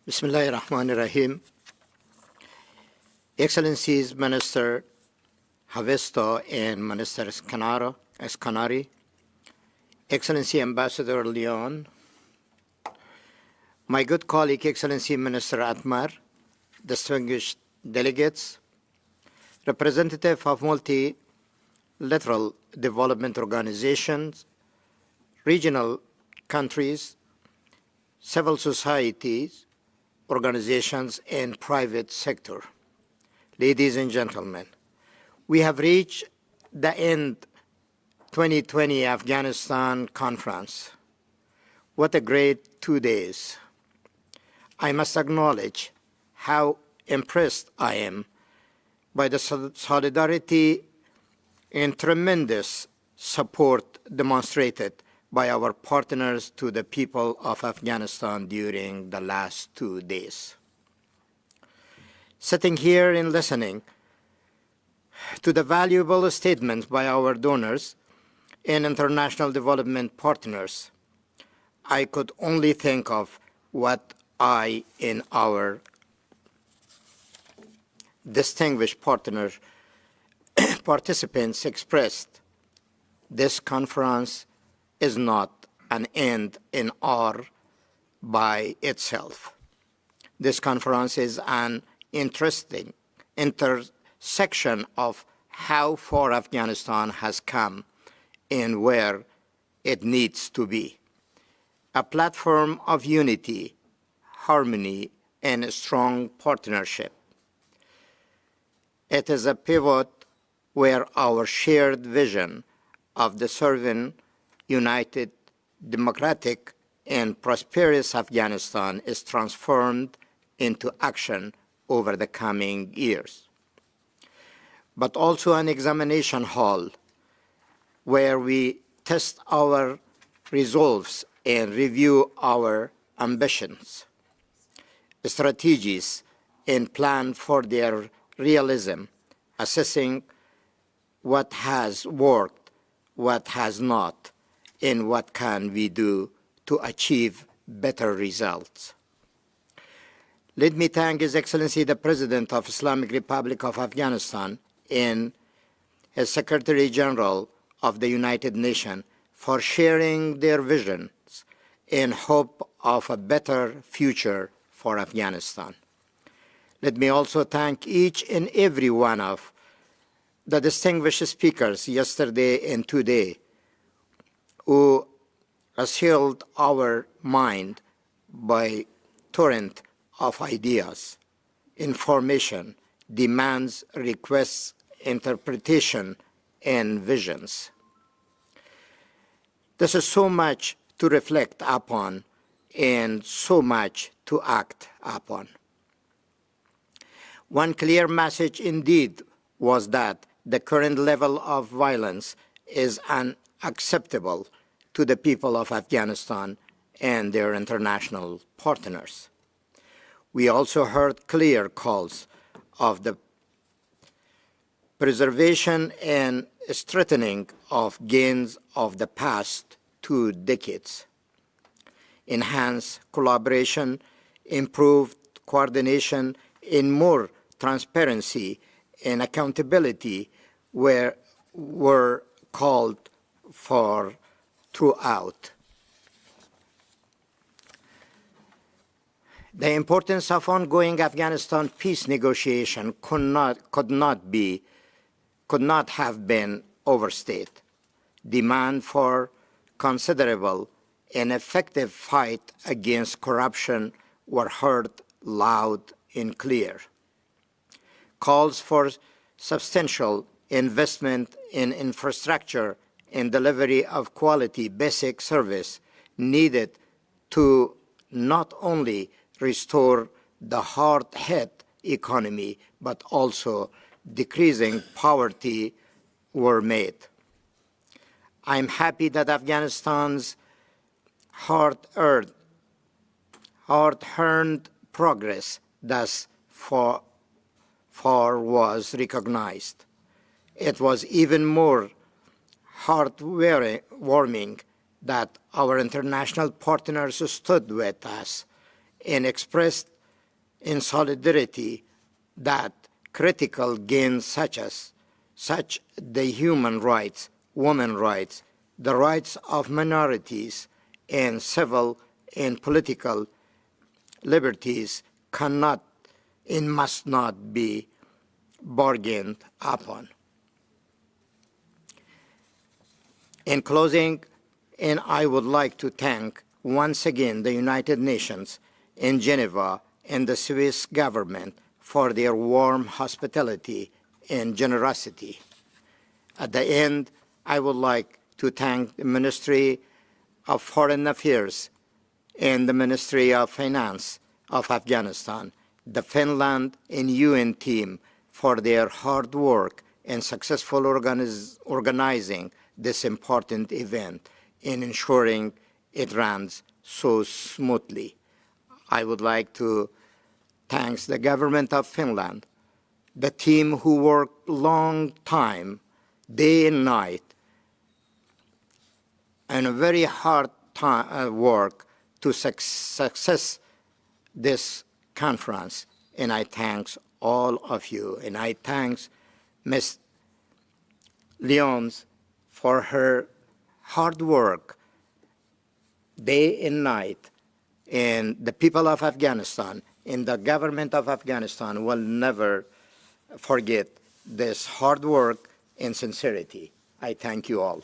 Bismillahir Rahmanir Rahim. Excellencies Minister Havisto and Minister Escanari, Excellency Ambassador Leon, my good colleague Excellency Minister Atmar, distinguished delegates, representative of multilateral development organizations, regional countries, civil societies, organizations, and private sector. Ladies and gentlemen, we have reached the end 2020 Afghanistan conference. What a great 2 days. I must acknowledge how impressed I am by the solidarity and tremendous support demonstrated by our partners to the people of Afghanistan during the last 2 days. Sitting here and listening to the valuable statements by our donors and international development partners, I could only think of what I and our distinguished participants expressed. This conference is not an end in or by itself. This conference is an interesting intersection of how far Afghanistan has come and where it needs to be. A platform of unity, harmony, and a strong partnership. It is a pivot where our shared vision of the serving, united, democratic, and prosperous Afghanistan is transformed into action over the coming years. But also an examination hall where we test our resolves and review our ambitions, strategies, and plan for their realism, assessing what has worked, what has not, and what can we do to achieve better results. Let me thank His Excellency the President of Islamic Republic of Afghanistan and his Secretary General of the United Nations for sharing their visions in hope of a better future for Afghanistan. Let me also thank each and every one of the distinguished speakers yesterday and today who assailed our mind by torrent of ideas, information, demands, requests, interpretation, and visions. This is so much to reflect upon and so much to act upon. One clear message indeed was that the current level of violence is unacceptable to the people of Afghanistan and their international partners. We also heard clear calls of the preservation and strengthening of gains of the past 2 decades, enhance collaboration, improved coordination, and more transparency and accountability were called for throughout. The importance of ongoing Afghanistan peace negotiation could not have been overstated. Demand for considerable and effective fight against corruption were heard loud and clear. Calls for substantial investment in infrastructure and delivery of quality basic service needed to not only restore the hard-hit economy, but also decreasing poverty were made. I'm happy that Afghanistan's hard-earned progress thus far was recognized. It was even more heartwarming that our international partners stood with us and expressed in solidarity that critical gains such the human rights, women rights, the rights of minorities, and civil and political liberties cannot and must not be bargained upon. In closing, and I would like to thank once again the United Nations in Geneva and the Swiss government for their warm hospitality and generosity. At the end, I would like to thank the Ministry of Foreign Affairs and the Ministry of Finance of Afghanistan, the Finland and UN team for their hard work and successful organizing this important event and ensuring it runs so smoothly. I would like to thank the government of Finland, the team who worked long time, day and night, and a very hard work to success this conference. And I thank all of you. And I thank Ms. Lyons for her hard work day and night. And the people of Afghanistan and the government of Afghanistan will never forget this hard work and sincerity. I thank you all.